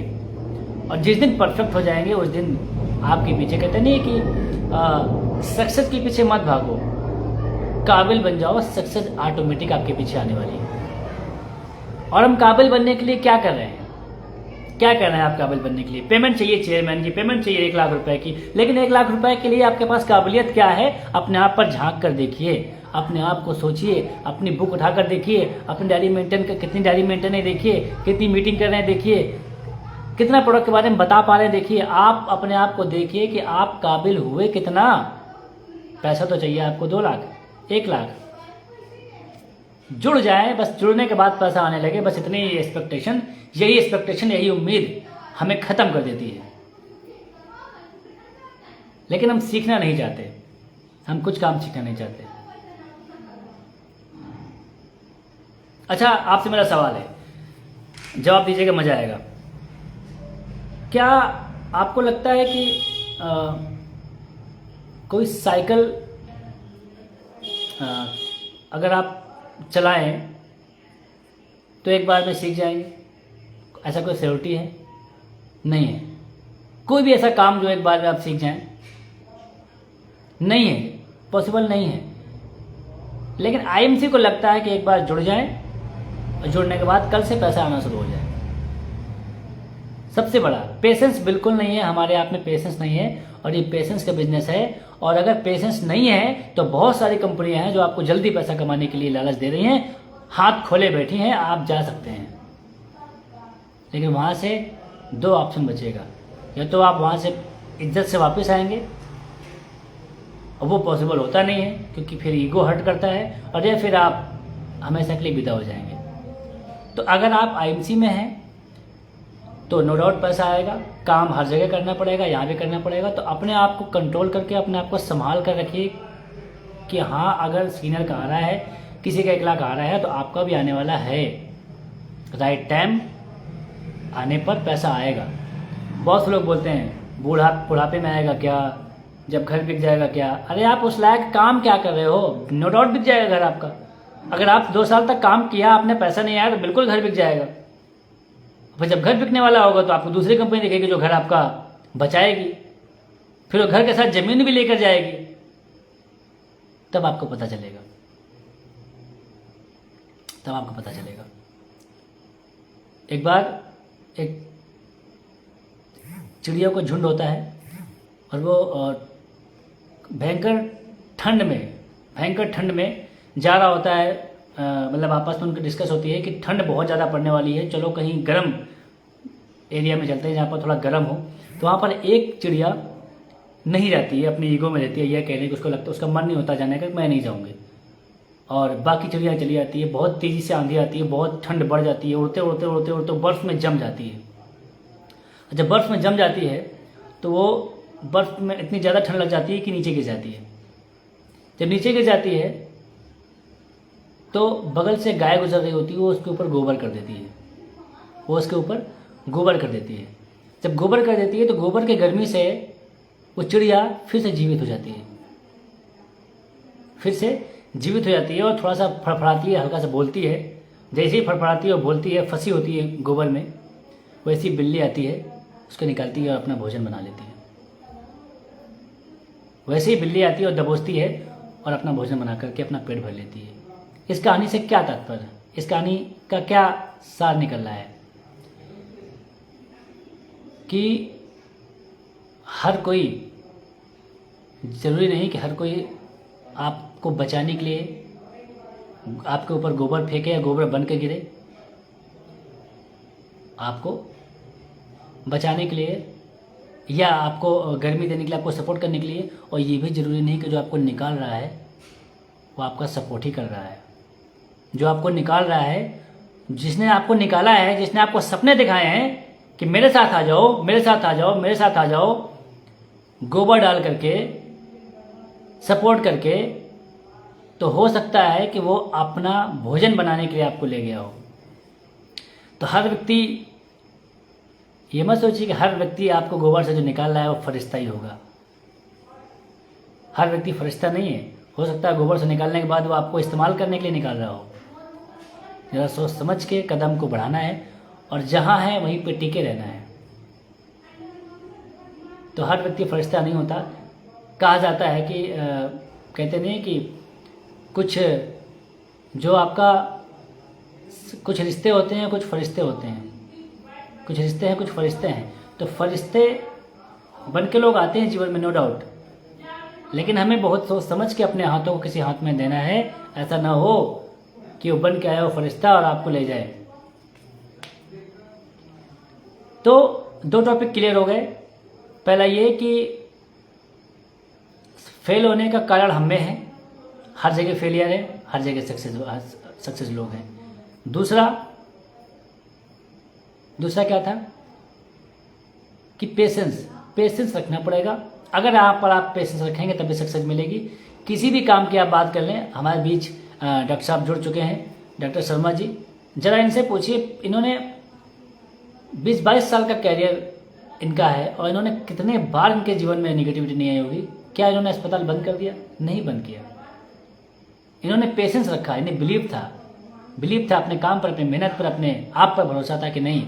[SPEAKER 1] और जिस दिन परफेक्ट हो जाएंगे उस दिन आपके पीछे, कहते नहीं कि सक्सेस के पीछे मत भागो, काबिल बन जाओ, सक्सेस ऑटोमेटिक आपके पीछे आने वाली है। और हम काबिल बनने के लिए क्या कर रहे हैं, क्या कर रहे हैं आप काबिल बनने के लिए? पेमेंट चाहिए चेयरमैन की, पेमेंट चाहिए 1 लाख रुपए की, लेकिन 1 लाख रुपए के लिए आपके पास काबिलियत क्या है? अपने आप पर झांक कर देखिए, अपने आप को सोचिए, अपनी बुक उठाकर देखिए, अपनी डायरी मेंटेन कर, कितनी डायरी मेंटेन है देखिए, कितनी मीटिंग कर रहे हैं देखिए, कितना प्रोडक्ट के बारे में बता पा रहे हैं देखिए। आप अपने आप को देखिए कि आप काबिल हुए कितना। पैसा तो चाहिए आपको 2 लाख, 1 लाख, जुड़ जाए, बस जुड़ने के बाद पैसा आने लगे, बस इतनी एक्सपेक्टेशन, यही उम्मीद हमें खत्म कर देती है। लेकिन हम सीखना नहीं चाहते, हम कुछ काम सीखना नहीं चाहते। अच्छा, आपसे मेरा सवाल है, जवाब दीजिएगा, मजा आएगा। क्या आपको लगता है कि कोई साइकिल अगर आप चलाएं तो एक बार में सीख जाएंगे? ऐसा कोई सिक्योरिटी है? नहीं है। कोई भी ऐसा काम जो एक बार में आप सीख जाएं, नहीं है, पॉसिबल नहीं है। लेकिन आईएमसी को लगता है कि एक बार जुड़ जाएं और जुड़ने के बाद कल से पैसा आना शुरू हो जाए। सबसे बड़ा पेशेंस बिल्कुल नहीं है, हमारे आप में पेशेंस नहीं है, और ये पेशेंस का बिजनेस है। और अगर पेशेंस नहीं है तो बहुत सारी कंपनियां हैं जो आपको जल्दी पैसा कमाने के लिए लालच दे रही हैं, हाथ खोले बैठी हैं, आप जा सकते हैं। लेकिन वहां से 2 ऑप्शन बचेगा, या तो आप वहां से इज्जत से वापस आएंगे, और वो पॉसिबल होता नहीं है क्योंकि फिर ईगो हर्ट करता है, और या फिर आप हमेशा के लिए विदा हो जाएंगे। तो अगर आप आईएमसी में हैं तो नो डाउट पैसा आएगा, काम हर जगह करना पड़ेगा, यहाँ भी करना पड़ेगा। तो अपने आप को कंट्रोल करके, अपने आप को संभाल कर रखिए कि हाँ, अगर सीनियर का आ रहा है, किसी का 1 लाख आ रहा है, तो आपका भी आने वाला है। राइट टाइम आने पर पैसा आएगा। बहुत से लोग बोलते हैं बुढ़ापे में आएगा क्या, जब घर बिक जाएगा क्या? अरे आप उस लायक काम क्या कर रहे हो? नो डाउट बिक जाएगा घर आपका। अगर आप 2 साल तक काम किया, आपने पैसा नहीं आया, तो बिल्कुल घर बिक जाएगा। फिर जब घर बिकने वाला होगा तो आपको दूसरी कंपनी दिखेगी जो घर आपका बचाएगी, फिर वो घर के साथ जमीन भी लेकर जाएगी, तब आपको पता चलेगा, तब आपको पता चलेगा। एक बार एक चिड़िया का झुंड होता है, और वो भयंकर ठंड में जा रहा होता है। मतलब आपस में उनकी डिस्कस होती है कि ठंड बहुत ज़्यादा पड़ने वाली है, चलो कहीं गर्म एरिया में चलते हैं जहाँ पर थोड़ा गर्म हो। तो वहाँ पर एक चिड़िया नहीं जाती है, अपनी ईगो में रहती है, यह कहने कि उसको लगता है, उसका मन नहीं होता जाने का, मैं नहीं जाऊँगी। और बाकी चिड़िया चली जाती है, बहुत तेज़ी से आंधी आती है, बहुत ठंड बढ़ जाती है, उड़ते उड़ते उड़ते उड़ते बर्फ़ में जम जाती है। जब बर्फ़ में जम जाती है तो वो बर्फ़ में इतनी ज़्यादा ठंड लग जाती है कि नीचे गिर जाती है। जब नीचे गिर जाती है तो बगल से गाय गुजर रही होती है, वो उसके ऊपर गोबर कर देती है, वो उसके ऊपर गोबर कर देती है। जब गोबर कर देती है तो गोबर के गर्मी से वो चिड़िया फिर से जीवित हो जाती है, फिर से जीवित हो जाती है, और थोड़ा सा फड़फड़ाती है, हल्का सा बोलती है। जैसे ही फड़फड़ाती है और बोलती है, फंसी होती है गोबर में, वैसी बिल्ली आती है, उसको निकालती है और अपना भोजन बना लेती है। वैसे ही बिल्ली आती है और दबोचती है और अपना भोजन बना करके अपना पेट भर लेती है। इस कहानी से क्या तात्पर्य है? इस कहानी का क्या सार निकल रहा है? कि हर कोई, ज़रूरी नहीं कि हर कोई आपको बचाने के लिए आपके ऊपर गोबर फेंके या गोबर बन के गिरे। आपको बचाने के लिए या आपको गर्मी देने के लिए, आपको सपोर्ट करने के लिए। और ये भी ज़रूरी नहीं कि जो आपको निकाल रहा है वो आपका सपोर्ट ही कर रहा है। जो आपको निकाल रहा है, जिसने आपको निकाला है, जिसने आपको सपने दिखाए हैं कि मेरे साथ आ जाओ, मेरे साथ आ जाओ, मेरे साथ आ जाओ, गोबर डाल करके, सपोर्ट करके, तो हो सकता है कि वो अपना भोजन बनाने के लिए आपको ले गया हो। तो हर व्यक्ति ये मत सोचिए कि हर व्यक्ति आपको गोबर से जो निकाल रहा है वो फरिश्ता ही होगा। हर व्यक्ति फरिश्ता नहीं है। हो सकता है गोबर से निकालने के बाद वो आपको इस्तेमाल करने के लिए निकाल रहा हो। ज़रा सोच समझ के कदम को बढ़ाना है और जहाँ है वहीं पे टिके रहना है। तो हर व्यक्ति फरिश्ता नहीं होता। कहा जाता है कि कहते नहीं कि कुछ जो आपका कुछ रिश्ते होते हैं, कुछ फरिश्ते होते हैं, कुछ रिश्ते हैं, कुछ फरिश्ते हैं। तो फरिश्ते बन के लोग आते हैं जीवन में, नो डाउट, लेकिन हमें बहुत सोच समझ के अपने हाथों को किसी हाथ में देना है। ऐसा ना हो कि वो बन के आया वो फरिश्ता और आपको ले जाए। तो 2 टॉपिक क्लियर हो गए। पहला ये कि फेल होने का कारण हम में है। हर जगह फेलियर है, हर जगह सक्सेस लोग हैं। दूसरा क्या था कि पेशेंस रखना पड़ेगा। अगर आप पेशेंस रखेंगे तभी सक्सेस मिलेगी। किसी भी काम की आप बात कर लें, हमारे बीच डॉक्टर साहब जुड़ चुके हैं, डॉक्टर शर्मा जी। ज़रा इनसे पूछिए, इन्होंने 20-22 साल का कैरियर इनका है और इन्होंने कितने बार इनके जीवन में निगेटिविटी नहीं आई होगी। क्या इन्होंने अस्पताल बंद कर दिया? नहीं बंद किया। इन्होंने पेशेंस रखा, इन्हें बिलीव था अपने काम पर, अपनी मेहनत पर, अपने आप पर भरोसा था कि नहीं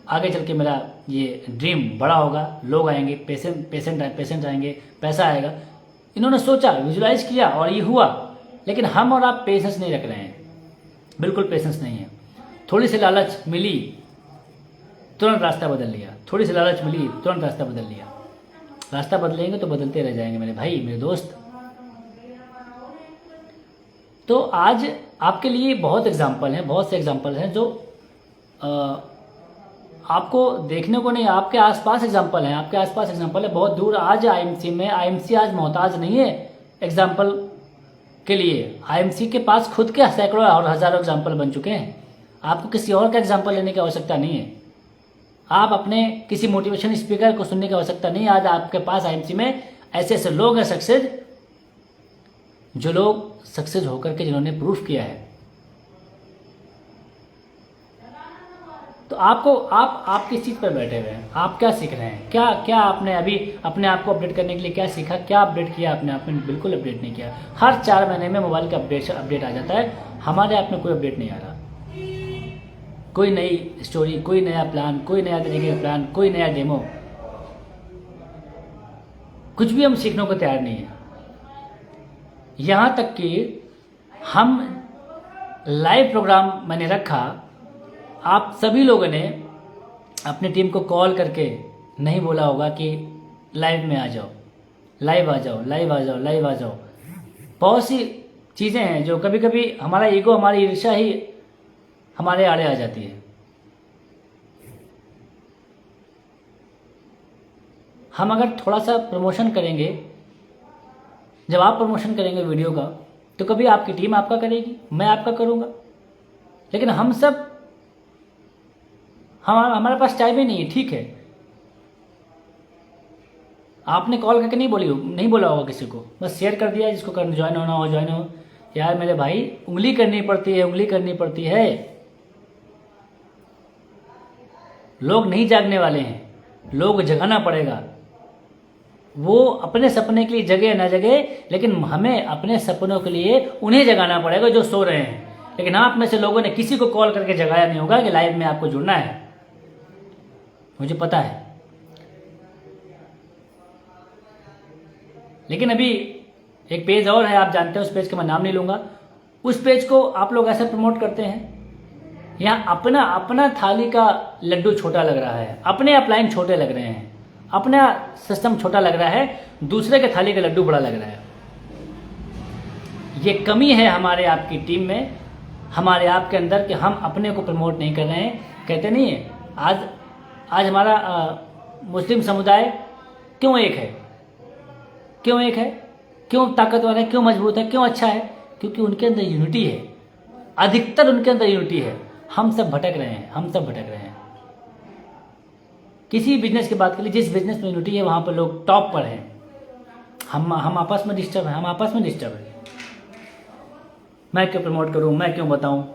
[SPEAKER 1] आगे चल के मेरा ये ड्रीम बड़ा होगा, लोग आएंगे, पेशेंट आएंगे, पैसा आएगा। इन्होंने सोचा, विजुलाइज किया और ये हुआ। लेकिन हम और आप पेशेंस नहीं रख रहे हैं, बिल्कुल पेशेंस नहीं है। थोड़ी सी लालच मिली, तुरंत रास्ता बदल लिया। थोड़ी सी लालच मिली, तुरंत रास्ता बदल लिया। रास्ता बदलेंगे तो बदलते रह जाएंगे मेरे भाई, मेरे दोस्त। तो आज आपके लिए बहुत से एग्जाम्पल हैं जो आपको देखने को नहीं, आपके आसपास एग्जाम्पल है बहुत दूर। आज आईएमसी आज मोहताज नहीं है एग्जाम्पल के लिए। आईएमसी के पास खुद के सैकड़ों और हजारों एग्जाम्पल बन चुके हैं। आपको किसी और का एग्जाम्पल लेने की आवश्यकता नहीं है। आप अपने किसी मोटिवेशन स्पीकर को सुनने की आवश्यकता नहीं है। आज आपके पास आईएमसी में ऐसे लोग हैं सक्सेस, जो लोग सक्सेस होकर के जिन्होंने प्रूफ किया है। तो आप किस चीज़ पर बैठे हुए हैं? आप क्या सीख रहे हैं? क्या आपने अभी अपने आप को अपडेट करने के लिए क्या सीखा? क्या अपडेट किया आपने? आपने बिल्कुल अपडेट नहीं किया। हर 4 महीने में मोबाइल का अपडेट आ जाता है। हमारे आप में कोई अपडेट नहीं आ रहा। कोई नई स्टोरी, कोई नया प्लान, कोई नया तरीके का प्लान, कोई नया डेमो, कुछ भी हम सीखने को तैयार नहीं है। यहाँ तक कि हम लाइव प्रोग्राम मैंने रखा, आप सभी लोगों ने अपनी टीम को कॉल करके नहीं बोला होगा कि लाइव में आ जाओ, लाइव आ जाओ। बहुत सी चीज़ें हैं जो कभी कभी हमारा ईगो, हमारी ईर्ष्या ही हमारे आड़े आ जाती है। हम अगर थोड़ा सा प्रमोशन करेंगे, जब आप प्रमोशन करेंगे वीडियो का, तो कभी आपकी टीम आपका करेगी, मैं आपका करूँगा। लेकिन हमारे पास टाइम ही नहीं है। ठीक है, आपने कॉल करके नहीं बोला होगा किसी को, बस शेयर कर दिया, जिसको ज्वाइन होना हो ज्वाइन हो। यार मेरे भाई, उंगली करनी पड़ती है। लोग नहीं जागने वाले हैं, लोग जगाना पड़ेगा। वो अपने सपने के लिए जगे ना जगे, लेकिन हमें अपने सपनों के लिए उन्हें जगाना पड़ेगा जो सो रहे हैं। लेकिन आप में से लोगों ने किसी को कॉल करके जगाया नहीं होगा कि लाइव में आपको जुड़ना है, मुझे पता है। लेकिन अभी एक पेज और है, आप जानते हैं, उस पेज का मैं नाम नहीं लूंगा। उस पेज को आप लोग ऐसे प्रमोट करते हैं, यहाँ अपना थाली का लड्डू छोटा लग रहा है, अपने अपलाइन छोटे लग रहे हैं, अपना सिस्टम छोटा लग रहा है, दूसरे के थाली का लड्डू बड़ा लग रहा है। ये कमी है हमारे आपकी टीम में, हमारे आप के अंदर, कि हम अपने को प्रमोट नहीं कर रहे हैं। कहते नहीं है, आज आज हमारा मुस्लिम समुदाय क्यों एक है, क्यों एक है, क्यों ताकतवर है, क्यों मजबूत है, क्यों अच्छा है? क्योंकि उनके अंदर यूनिटी है, अधिकतर उनके अंदर यूनिटी है। हम सब भटक रहे हैं, हम सब भटक रहे हैं। किसी बिजनेस की बात कर लीजिए, जिस बिजनेस में यूनिटी है वहाँ पर लोग टॉप पर हैं। हम आपस में डिस्टर्ब हैं, हम आपस में डिस्टर्ब हैं। मैं क्यों प्रमोट करूँ, मैं क्यों बताऊँ,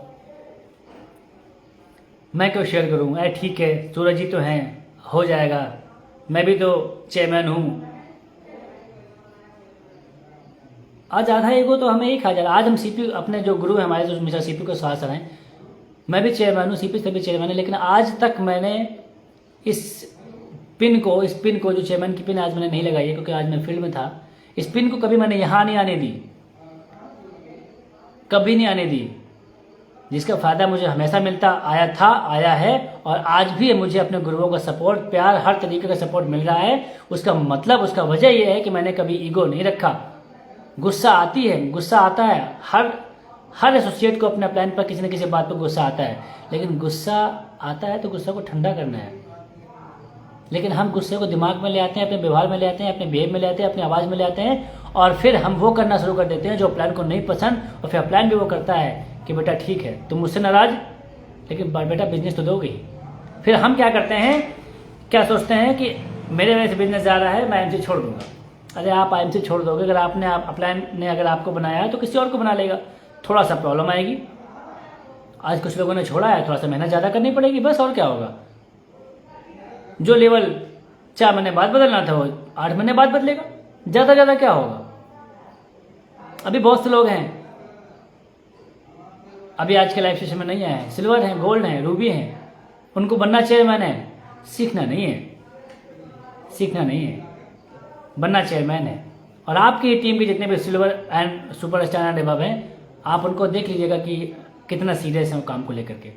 [SPEAKER 1] मैं क्यों शेयर करूँ? अरे ठीक है, सूरज जी तो हैं, हो जाएगा, मैं भी तो चेयरमैन हूँ। आज आधा ईगो तो हमें ही खा जा रहा है। आज हम सीपी अपने जो गुरु हैं हमारे, जो मिस्टर सीपी को सर हैं, मैं भी चेयरमैन हूँ, सीपी से भी चेयरमैन है, लेकिन आज तक मैंने इस पिन को जो चेयरमैन की पिन आज मैंने नहीं लगाई है, क्योंकि आज मैं फील्ड में था। इस पिन को कभी मैंने यहाँ नहीं आने दी, कभी नहीं आने दी, जिसका फायदा मुझे हमेशा मिलता आया था, आया है, और आज भी मुझे अपने गुरुओं का सपोर्ट, प्यार, हर तरीके का सपोर्ट मिल रहा है। उसका मतलब, उसका वजह यह है कि मैंने कभी ईगो नहीं रखा। गुस्सा आती है, गुस्सा आता है, हर एसोसिएट को अपने प्लान पर किसी न किसी बात पर गुस्सा आता है, लेकिन गुस्सा आता है तो गुस्सा को ठंडा करना है। लेकिन हम गुस्से को दिमाग में ले आते हैं, अपने व्यवहार में ले आते हैं, अपने बिहेव में ले आते हैं, अपनी आवाज़ में ले आते हैं, और फिर हम वो करना शुरू कर देते हैं जो प्लान को नहीं पसंद, और फिर प्लान भी वो करता है कि बेटा ठीक है तुम मुझसे नाराज, लेकिन बेटा बिजनेस तो दोगे ही। फिर हम क्या करते हैं, क्या सोचते हैं कि मेरे वजह से बिजनेस जा रहा है, मैं एमसी छोड़ दूंगा। अरे आप एमसी छोड़ दोगे, अगर आपने प्लान ने अगर आपको बनाया है तो किसी और को बना लेगा, थोड़ा सा प्रॉब्लम आएगी। आज कुछ लोगों ने छोड़ा है, थोड़ा सा मेहनत ज़्यादा करनी पड़ेगी, बस, और क्या होगा। जो लेवल 4 महीने बाद बदलना था वो 8 महीने बाद बदलेगा, ज़्यादा क्या होगा। अभी बहुत से लोग हैं अभी आज के लाइफ सेशन में नहीं आए हैं, सिल्वर हैं, गोल्ड हैं, रूबी हैं, उनको बनना चेयरमैन है, सीखना नहीं है, सीखना नहीं है, बनना चेयरमैन है। और आपकी टीम के जितने भी silver and super star and above हैं, आप उनको देख लीजिएगा कि कितना सीरियस है वो काम को लेकर के।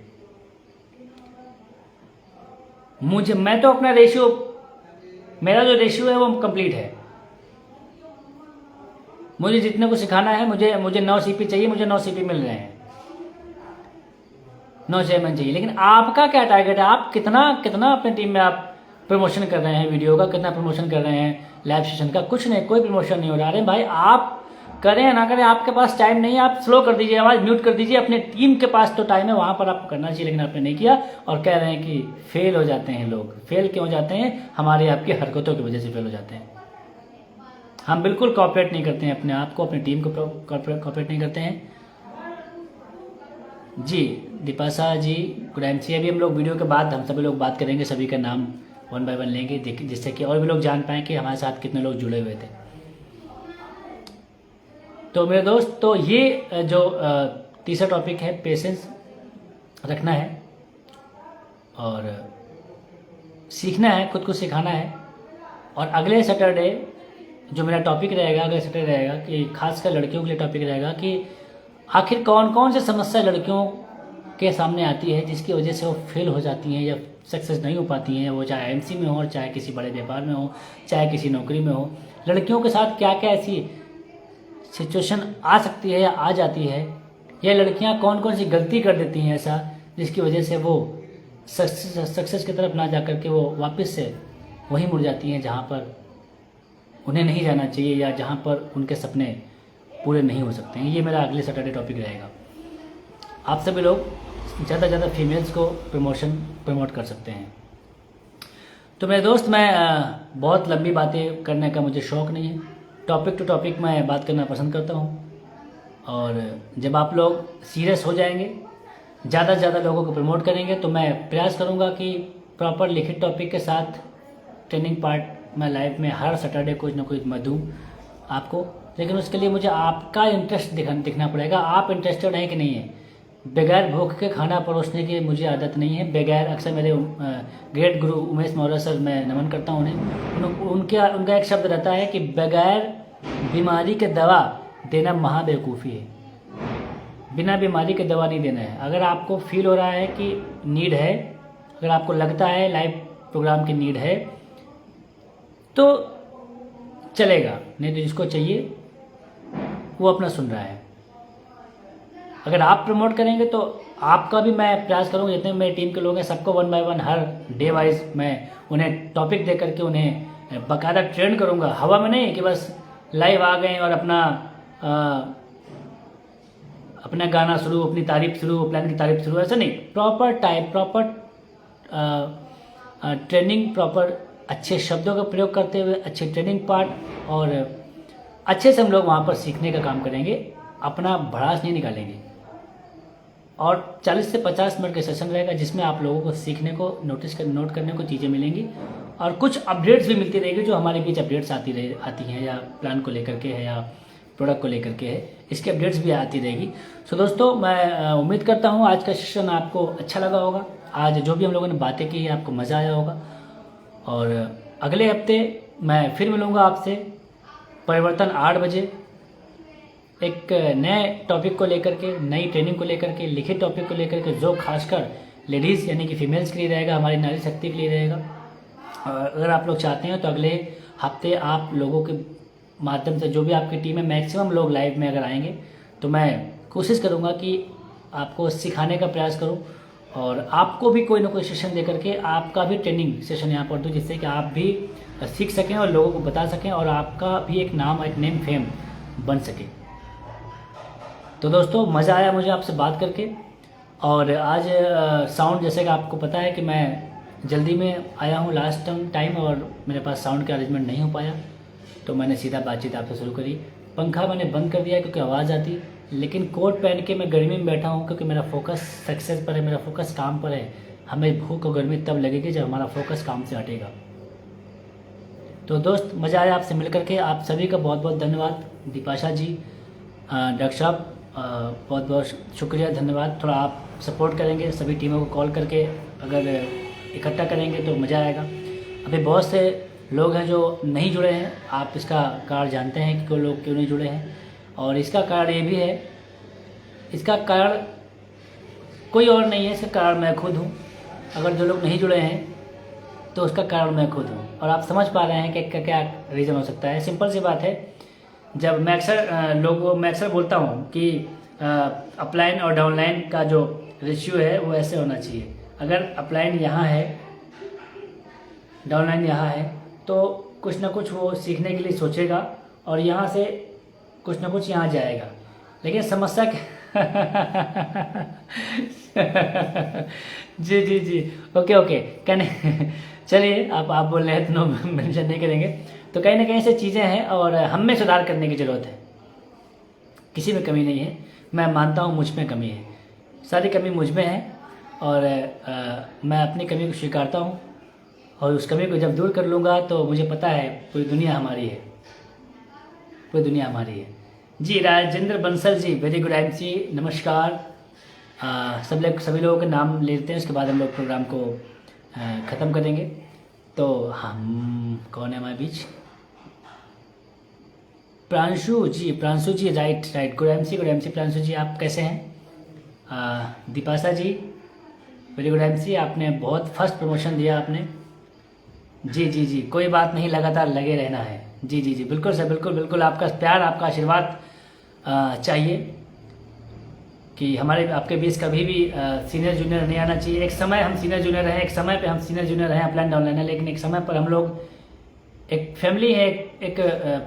[SPEAKER 1] मैं तो अपना रेशियो, मेरा जो रेशियो है वो कंप्लीट है। मुझे जितने को सिखाना है, मुझे 9 सीपी चाहिए, मुझे 9 सीपी मिल रहे हैं, 9 चेयरमैन चाहिए। लेकिन आपका क्या टारगेट है, आप कितना अपने टीम में आप प्रमोशन कर रहे हैं, वीडियो का कितना प्रमोशन कर रहे हैं, लाइव सेशन का? कुछ नहीं, कोई प्रमोशन नहीं हो रहा। अरे भाई, आप करें या ना करें, आपके पास टाइम नहीं है, आप स्लो कर दीजिए, आवाज़ म्यूट कर दीजिए। अपने टीम के पास तो टाइम है, वहाँ पर आपको करना चाहिए, लेकिन आपने नहीं किया, और कह रहे हैं कि फेल हो जाते हैं लोग। फेल क्यों हो जाते हैं? हमारे आपकी हरकतों की वजह से फेल हो जाते हैं। हम बिल्कुल कॉपरेट नहीं करते हैं अपने आप को, अपनी टीम को कॉपरेट नहीं करते हैं। जी दीपाशा जी, गुड एमसी। अभी हम लोग वीडियो के बाद हम सभी लोग बात करेंगे, सभी का नाम 1 बाय 1 लेंगे, जिससे कि और भी लोग जान पाएँ कि हमारे साथ कितने लोग जुड़े हुए थे। तो मेरे दोस्त, तो ये जो तीसरा टॉपिक है, पेशेंस रखना है और सीखना है, खुद को सिखाना है। और अगले सैटरडे जो मेरा टॉपिक रहेगा, अगले सैटरडे रहेगा कि खासकर लड़कियों के लिए टॉपिक रहेगा कि आखिर कौन कौन से समस्या लड़कियों के सामने आती है जिसकी वजह से वो फेल हो जाती हैं या सक्सेस नहीं हो पाती हैं। वो चाहे एमसी में हो, चाहे किसी बड़े व्यापार में हो, चाहे किसी नौकरी में हो। लड़कियों के साथ क्या क्या ऐसी सिचुएशन आ सकती है या आ जाती है, या लड़कियां कौन कौन सी गलती कर देती हैं ऐसा जिसकी वजह से वो सक्सेस की तरफ ना जा कर के वो वापस से वहीं मुड़ जाती हैं जहाँ पर उन्हें नहीं जाना चाहिए या जहाँ पर उनके सपने पूरे नहीं हो सकते हैं। ये मेरा अगले सैटरडे टॉपिक रहेगा। आप सभी लोग ज़्यादा से ज़्यादा फीमेल्स को प्रमोट कर सकते हैं। तो मेरे दोस्त, मैं बहुत लंबी बातें करने का मुझे शौक़ नहीं है। टॉपिक टू टॉपिक मैं बात करना पसंद करता हूँ, और जब आप लोग सीरियस हो जाएंगे, ज़्यादा से ज़्यादा लोगों को प्रमोट करेंगे, तो मैं प्रयास करूँगा कि प्रॉपर लिखित टॉपिक के साथ ट्रेनिंग पार्ट मैं लाइव में हर सैटरडे कुछ ना कुछ मैं दूँ आपको। लेकिन उसके लिए मुझे आपका इंटरेस्ट दिखना पड़ेगा। आप इंटरेस्टेड हैं कि नहीं है? बगैर भूख के खाना परोसने की मुझे आदत नहीं है। बगैर, अक्सर मेरे ग्रेट गुरु उमेश मौर्य सर, मैं नमन करता हूँ उन्हें, उनका एक शब्द रहता है कि बगैर बीमारी के दवा देना महाबेवकूफ़ी है। बिना बीमारी के दवा नहीं देना है। अगर आपको फील हो रहा है कि नीड है, अगर आपको लगता है लाइव प्रोग्राम की नीड है, तो चलेगा, नहीं तो जिसको चाहिए वो अपना सुन रहा है। अगर आप प्रमोट करेंगे तो आपका भी मैं प्रयास करूँगा, जितने मेरी टीम के लोग हैं सबको 1 बाय 1 हर डे वाइज मैं उन्हें टॉपिक दे करके उन्हें बाकायदा ट्रेन करूँगा। हवा में नहीं कि बस लाइव आ गए और अपना गाना शुरू, अपनी तारीफ शुरू, प्लान की तारीफ शुरू, ऐसा नहीं। प्रॉपर ट्रेनिंग, प्रॉपर अच्छे शब्दों का प्रयोग करते हुए, अच्छे ट्रेनिंग पार्ट, और अच्छे से हम लोग वहाँ पर सीखने का काम करेंगे, अपना भड़ास नहीं निकालेंगे। और 40 से 50 मिनट का सेशन रहेगा जिसमें आप लोगों को सीखने को, नोट करने को चीज़ें मिलेंगी, और कुछ अपडेट्स भी मिलती रहेगी जो हमारे बीच अपडेट्स आती हैं, या प्लान को लेकर के है या प्रोडक्ट को लेकर के है, इसकी अपडेट्स भी आती रहेगी। सो दोस्तों, मैं उम्मीद करता हूँ आज का सेशन आपको अच्छा लगा होगा। आज जो भी हम लोगों ने बातें की है आपको मज़ा आया होगा, और अगले हफ्ते मैं फिर मिलूँगा आपसे परिवर्तन 8 बजे, एक नए टॉपिक को लेकर के, नई ट्रेनिंग को लेकर के, लिखित टॉपिक को लेकर के, जो खासकर लेडीज़ यानी कि फीमेल्स के लिए रहेगा, हमारी नारी शक्ति के लिए रहेगा। और अगर आप लोग चाहते हैं तो अगले हफ्ते आप लोगों के माध्यम से, जो भी आपकी टीम है, मैक्सिमम लोग लाइव में अगर आएंगे तो मैं कोशिश करूँगा कि आपको सिखाने का प्रयास करूँ, और आपको भी कोई ना कोई सेशन दे करके आपका भी ट्रेनिंग सेशन यहाँ पर दूँ, जिससे कि आप भी सीख सकें और लोगों को बता सकें, और आपका भी एक नाम, एक नेम फेम बन सके। तो दोस्तों, मज़ा आया मुझे आपसे बात करके। और आज साउंड, जैसे कि आपको पता है कि मैं जल्दी में आया हूँ लास्ट टाइम, और मेरे पास साउंड का अरेंजमेंट नहीं हो पाया, तो मैंने सीधा बातचीत आपसे शुरू करी। पंखा मैंने बंद कर दिया क्योंकि आवाज़ आती, लेकिन कोट पहन के मैं गर्मी में बैठा हूँ क्योंकि मेरा फोकस सक्सेस पर है, मेरा फोकस काम पर है। हमें भूख और गर्मी तब लगेगी जब हमारा फोकस काम से हटेगा। तो दोस्त, मज़ा आया आपसे मिल करके। आप सभी का बहुत बहुत धन्यवाद। दीपाशा जी, डॉक्टर साहब, बहुत बहुत शुक्रिया, धन्यवाद। थोड़ा आप सपोर्ट करेंगे, सभी टीमों को कॉल करके अगर इकट्ठा करेंगे तो मज़ा आएगा। अभी बहुत से लोग हैं जो नहीं जुड़े हैं, आप इसका कारण जानते हैं कि कोई लोग क्यों नहीं जुड़े हैं, और इसका कारण ये भी है, इसका कारण कोई और नहीं है, इसका कारण मैं खुद हूँ। अगर जो लोग नहीं जुड़े हैं तो उसका कारण मैं खुद हूँ, और आप समझ पा रहे हैं कि इसका क्या रीज़न हो सकता है। सिंपल सी बात है, जब मैं अक्सर बोलता हूँ कि अपलाइन और डाउनलाइन का जो रेशियो है वो ऐसे होना चाहिए। अगर अपलाइन यहाँ है, डाउनलाइन यहाँ है, तो कुछ ना कुछ वो सीखने के लिए सोचेगा, और यहाँ से कुछ ना कुछ यहाँ जाएगा। लेकिन समस्या जी, ओके कहने चलिए, आप बोल रहे हैं तो नो मेंशन नहीं करेंगे। तो कहीं ना कहीं से चीज़ें हैं, और हम में सुधार करने की ज़रूरत है। किसी में कमी नहीं है, मैं मानता हूँ मुझ में कमी है, सारी कमी मुझ में है, और मैं अपनी कमी को स्वीकारता हूँ, और उस कमी को जब दूर कर लूँगा तो मुझे पता है पूरी दुनिया हमारी है, पूरी दुनिया हमारी है। जी, Rajendra Bansal ji, very good time जी, नमस्कार। सभी लोगों के नाम लेते हैं, उसके बाद हम लोग प्रोग्राम को ख़त्म करेंगे। तो हम कौन है हमारे बीच? प्रांशु जी, राइट, गुड एमसी प्रांशु जी, आप कैसे हैं? दीपाशा जी, वेरी गुड एमसी, आपने बहुत फर्स्ट प्रमोशन दिया आपने। जी, कोई बात नहीं, लगातार लगे रहना है। जी, बिल्कुल सर, बिल्कुल आपका प्यार, आपका आशीर्वाद चाहिए कि हमारे आपके बीच कभी भी सीनियर जूनियर नहीं आना चाहिए। एक समय हम सीनियर जूनियर रहे, एक समय पे हम सीनियर जूनियर रहे अपलाइन डाउनलाइन है, लेकिन एक समय पर हम लोग एक फैमिली है, एक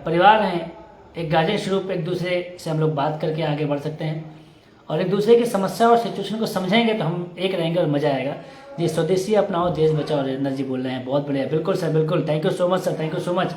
[SPEAKER 1] परिवार है, एक गार्जियन स्वरूप एक दूसरे से हम लोग बात करके आगे बढ़ सकते हैं, और एक दूसरे की समस्या और सिचुएशन को समझेंगे तो हम एक रहेंगे और मज़ा आएगा। जी, स्वदेशी अपनाओ, देश बचाओ, राजेंद्र जी बोल रहे हैं, बहुत बढ़िया, बिल्कुल सर, बिल्कुल, thank you so much sir, thank you so much.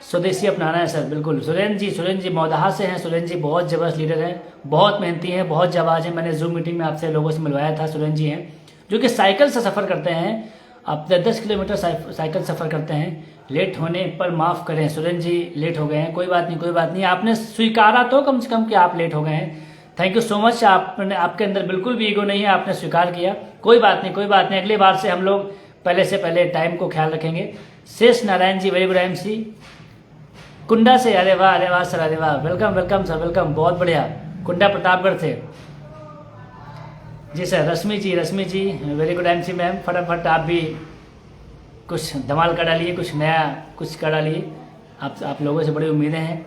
[SPEAKER 1] स्वदेशी अपनाना है सर, बिल्कुल। सुरेंद्र जी मौदहा से हैं। सुरेंद्र जी बहुत ज़बरदस्त लीडर हैं, बहुत मेहनती हैं, बहुत जाबाज हैं। मैंने जूम मीटिंग में आपसे लोगों से मिलवाया था। सुरेंद्र जी हैं जो कि साइकिल से सफ़र करते हैं, आप 10 किलोमीटर साइकिल सफ़र करते हैं। लेट होने पर माफ़ करें, सुरेंद्र जी लेट हो गए हैं, कोई बात नहीं, आपने स्वीकारा तो कम से कम कि आप लेट हो गए हैं। थैंक यू सो मच, आपके अंदर बिल्कुल भी ईगो नहीं है, आपने स्वीकार किया। कोई बात नहीं, अगली बार से हम लोग पहले से पहले टाइम को ख्याल रखेंगे। शेष Narayan ji, very good MC कुंडा से, अरे वाह सर, अरे वाह, वेलकम सर, वेलकम, बहुत बढ़िया, कुंडा प्रतापगढ़ से। जी सर, रश्मि जी, वेरी गुड MC मैम, फटाफट आप भी कुछ धमाल कर डालिए, कुछ नया कुछ कर डालिए, आप लोगों से बड़ी उम्मीदें हैं।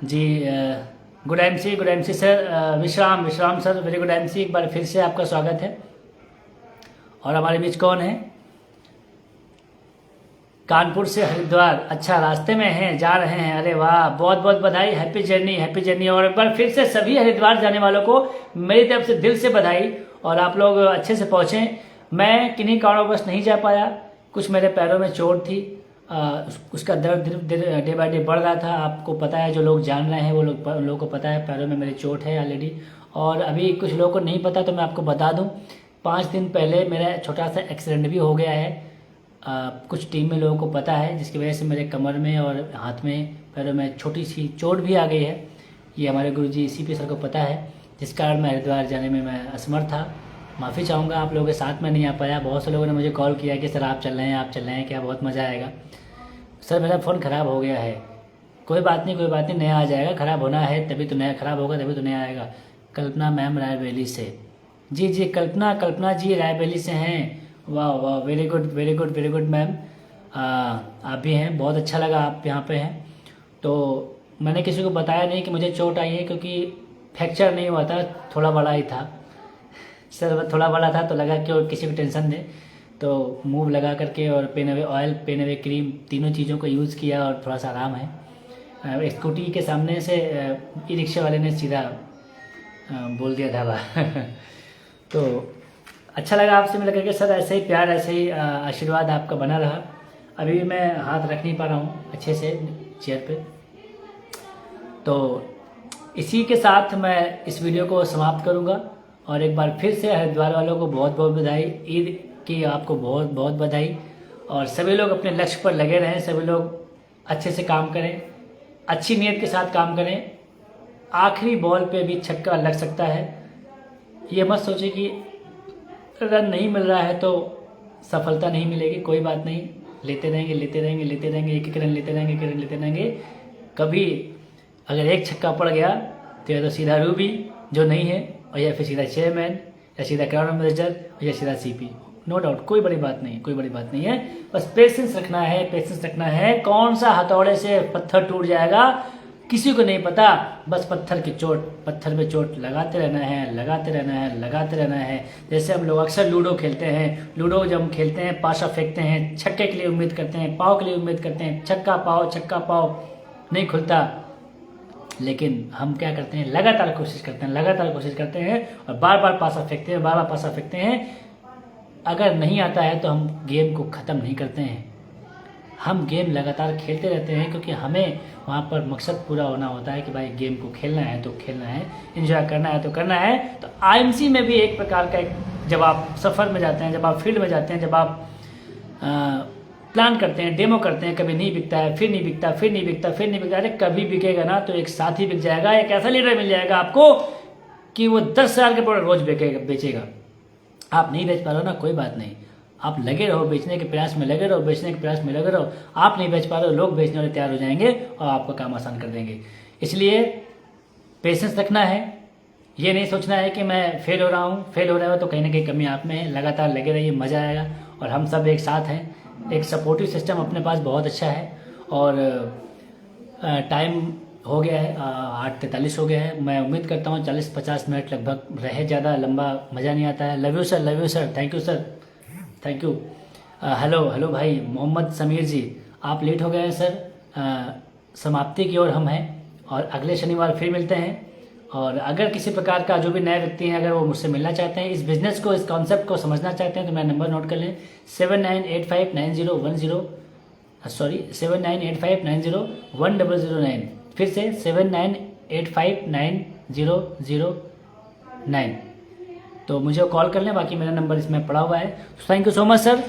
[SPEAKER 1] जी गुड एमसी सर, विश्राम सर, वेरी गुड एमसी, एक बार फिर से आपका स्वागत है। और हमारे बीच कौन है? कानपुर से हरिद्वार, अच्छा रास्ते में हैं, जा रहे हैं, अरे वाह, बहुत बहुत बधाई, हैप्पी जर्नी। और एक बार फिर से सभी हरिद्वार जाने वालों को मेरी तरफ से दिल से बधाई, और आप लोग अच्छे से पहुँचें। मैं किन्हीं कारणवश नहीं जा पाया, कुछ मेरे पैरों में चोट थी, उसका दर्द डे बाय डे बढ़ रहा था। आपको पता है, जो लोग जान रहे हैं वो लोगों को पता है, पैरों में मेरी चोट है ऑलरेडी। और अभी कुछ लोगों को नहीं पता तो मैं आपको बता दूं, 5 दिन पहले मेरा छोटा सा एक्सीडेंट भी हो गया है। कुछ टीम में लोगों को पता है, जिसकी वजह से मेरे कमर में और हाथ में, पैरों में छोटी सी चोट भी आ गई है। ये हमारे गुरुजी CP सर को पता है, जिस कारण मैं हरिद्वार जाने में मैं असमर्थ था। माफ़ी चाहूँगा, आप लोगों के साथ में नहीं आ पाया। बहुत से लोगों ने मुझे कॉल किया कि सर आप चल रहे हैं क्या, बहुत मज़ा आएगा। सर मेरा फ़ोन ख़राब हो गया है, कोई बात नहीं, नया आ जाएगा। ख़राब होना है तभी तो नया, ख़राब होगा तभी तो नया आएगा। कल्पना मैम रायबरेली से, जी कल्पना जी रायबरेली से हैं। वाह, वेरी गुड मैम, आप भी हैं, बहुत अच्छा लगा आप यहाँ पे हैं। तो मैंने किसी को बताया नहीं कि मुझे चोट आई है, क्योंकि फ्रैक्चर नहीं हुआ था, थोड़ा बड़ा ही था सर, थोड़ा बड़ा था तो लगा कि और किसी को टेंशन दे, तो मूव लगा करके और pain away oil, pain away cream, तीनों चीज़ों को यूज़ किया और थोड़ा सा आराम है। स्कूटी के सामने से ई-रिक्शा वाले ने सीधा बोल दिया ढाबा तो अच्छा लगा आपसे मिल करके सर, ऐसे ही प्यार, ऐसे ही आशीर्वाद आपका बना रहा। अभी मैं हाथ रख नहीं पा रहा हूँ अच्छे से चेयर पे, तो इसी के साथ मैं इस वीडियो को समाप्त करूँगा। और एक बार फिर से हरिद्वार वालों को बहुत बहुत बधाई, ईद की आपको बहुत बहुत बधाई। और सभी लोग अपने लक्ष्य पर लगे रहें, सभी लोग अच्छे से काम करें, अच्छी नीयत के साथ काम करें। आखिरी बॉल पे भी छक्का लग सकता है, ये मत सोचे कि रन नहीं मिल रहा है तो सफलता नहीं मिलेगी। कोई बात नहीं, लेते रहेंगे, एक रन लेते रहेंगे। कभी अगर एक छक्का पड़ गया तो या तो सीधा रूबी जो नहीं है, और या फिर सीधा चेयरमैन, या सीधा ग्राउंड मैनेजर, या सीधा CP, नो डाउट, कोई बड़ी बात नहीं है। बस पेशेंस रखना है। कौन सा हथौड़े से पत्थर टूट जाएगा किसी को नहीं पता, बस पत्थर पे चोट लगाते रहना है। जैसे हम लोग अक्सर लूडो खेलते हैं, लूडो जब हम खेलते हैं, पाशा फेंकते हैं, छक्के के लिए उम्मीद करते हैं, पाव के लिए उम्मीद करते हैं, छक्का पाव नहीं खुलता, लेकिन हम क्या करते हैं, लगातार कोशिश करते हैं और बार बार पासा फेंकते हैं। अगर नहीं आता है तो हम गेम को ख़त्म नहीं करते हैं, हम गेम लगातार खेलते रहते हैं, क्योंकि हमें वहाँ पर मकसद पूरा होना होता है कि भाई गेम को खेलना है तो खेलना है, एंजॉय करना है तो करना है। तो IMC में भी एक प्रकार का, जब आप सफ़र में जाते हैं, जब आप फील्ड में जाते हैं, जब आप प्लान करते हैं, डेमो करते हैं, कभी नहीं बिकता है, फिर नहीं बिकता, अरे कभी बिकेगा ना तो एक साथ ही बिक जाएगा। एक ऐसा लीडर मिल जाएगा आपको कि वो 10,000 के प्रोडक्ट रोज बेचेगा। आप नहीं बेच पा रहे हो ना, कोई बात नहीं, आप लगे रहो, बेचने के प्रयास में लगे रहो। आप नहीं बेच पा रहे हो, लोग बेचने वाले तैयार हो जाएंगे और आपका काम आसान कर देंगे। इसलिए पेशेंस रखना है, ये नहीं सोचना है कि मैं फेल हो रहा हूँ तो कहीं ना कहीं कमी आप में है। लगातार लगे रहिए, मज़ा आएगा, और हम सब एक साथ हैं। एक सपोर्टिव सिस्टम अपने पास बहुत अच्छा है। और टाइम हो गया है, 8:43 हो गया है। मैं उम्मीद करता हूँ 40-50 मिनट लगभग रहे, ज़्यादा लंबा मज़ा नहीं आता है। Love you sir, thank you. Hello भाई मोहम्मद समीर जी, आप लेट हो गए हैं सर। समाप्ति की ओर हम हैं, और अगले शनिवार फिर मिलते हैं। और अगर किसी प्रकार का जो भी नए व्यक्ति हैं, अगर वो मुझसे मिलना चाहते हैं, इस बिज़नेस को, इस कॉन्सेप्ट को समझना चाहते हैं, तो मेरा नंबर नोट कर लें, 7985901009। फिर से 7985901009। तो मुझे कॉल कर लें, बाकी मेरा नंबर इसमें पड़ा हुआ है। Thank you so much sir,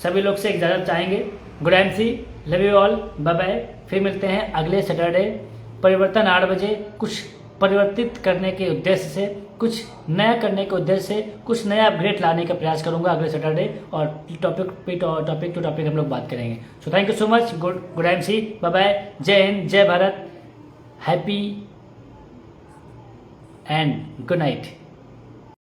[SPEAKER 1] सभी लोग से इजाज़त चाहेंगे। Good MC, love you all, bye bye. फिर मिलते हैं अगले सैटरडे, परिवर्तन 8 बजे। कुछ परिवर्तित करने के उद्देश्य से, कुछ नया करने के उद्देश्य से, कुछ नया अपग्रेड लाने का प्रयास करूंगा अगले सैटरडे, और टॉपिक टू टॉपिक हम लोग बात करेंगे। So thank you so much, good MC, bye bye, जय हिंद, जय Bharat, happy and good night.